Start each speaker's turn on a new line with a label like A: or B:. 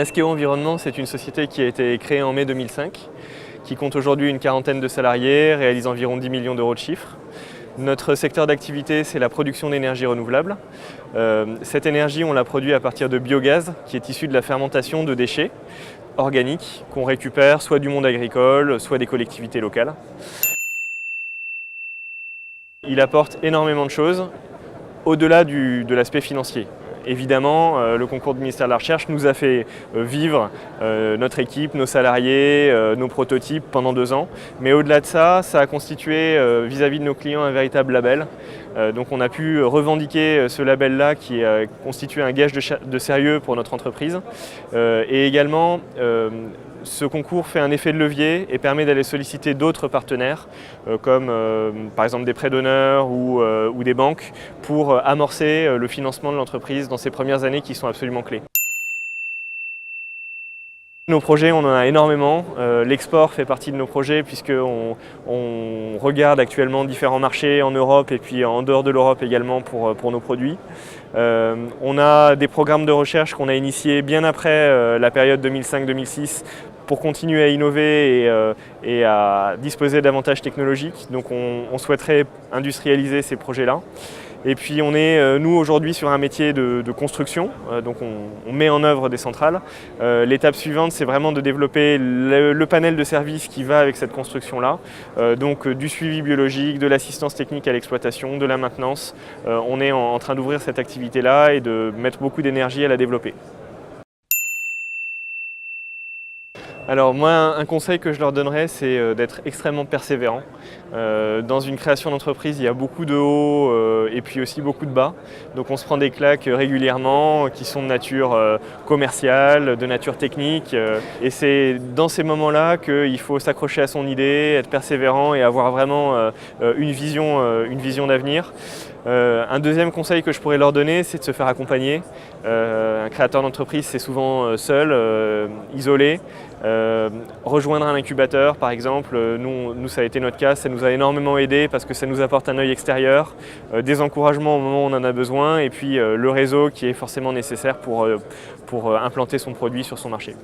A: Maskeo Environnement, c'est une société qui a été créée en mai 2005, qui compte aujourd'hui une quarantaine de salariés, réalise environ 10 millions d'euros de chiffre. Notre secteur d'activité, c'est la production d'énergie renouvelable. Cette énergie, on la produit à partir de biogaz, qui est issu de la fermentation de déchets organiques qu'on récupère soit du monde agricole, soit des collectivités locales. Il apporte énormément de choses, au-delà de l'aspect financier. Évidemment, le concours du ministère de la Recherche nous a fait vivre notre équipe, nos salariés, nos prototypes pendant 2 ans. Mais au-delà de ça, ça a constitué vis-à-vis de nos clients un véritable label. Donc on a pu revendiquer ce label-là qui constitue un gage de sérieux pour notre entreprise. Et également, ce concours fait un effet de levier et permet d'aller solliciter d'autres partenaires, comme par exemple des prêts d'honneur ou des banques, pour amorcer le financement de l'entreprise dans ces premières années qui sont absolument clés. Nos projets, on en a énormément. L'export fait partie de nos projets puisqu'on regarde actuellement différents marchés en Europe et puis en dehors de l'Europe également pour nos produits. On a des programmes de recherche qu'on a initiés bien après la période 2005-2006 pour continuer à innover et à disposer d'avantages technologiques. Donc on souhaiterait industrialiser ces projets-là. Et puis on est, nous, aujourd'hui sur un métier de construction, donc on met en œuvre des centrales. L'étape suivante, c'est vraiment de développer le panel de services qui va avec cette construction-là, donc du suivi biologique, de l'assistance technique à l'exploitation, de la maintenance. On est en train d'ouvrir cette activité-là et de mettre beaucoup d'énergie à la développer. Alors moi, un conseil que je leur donnerais, c'est d'être extrêmement persévérant. Dans une création d'entreprise, il y a beaucoup de hauts et puis aussi beaucoup de bas. Donc on se prend des claques régulièrement qui sont de nature commerciale, de nature technique. Et c'est dans ces moments-là qu'il faut s'accrocher à son idée, être persévérant et avoir vraiment une vision d'avenir. Un deuxième conseil que je pourrais leur donner, c'est de se faire accompagner. Un créateur d'entreprise, c'est souvent seul, isolé. Rejoindre un incubateur, par exemple, nous ça a été notre cas, ça nous a énormément aidé parce que ça nous apporte un œil extérieur, des encouragements au moment où on en a besoin et puis le réseau qui est forcément nécessaire pour implanter son produit sur son marché.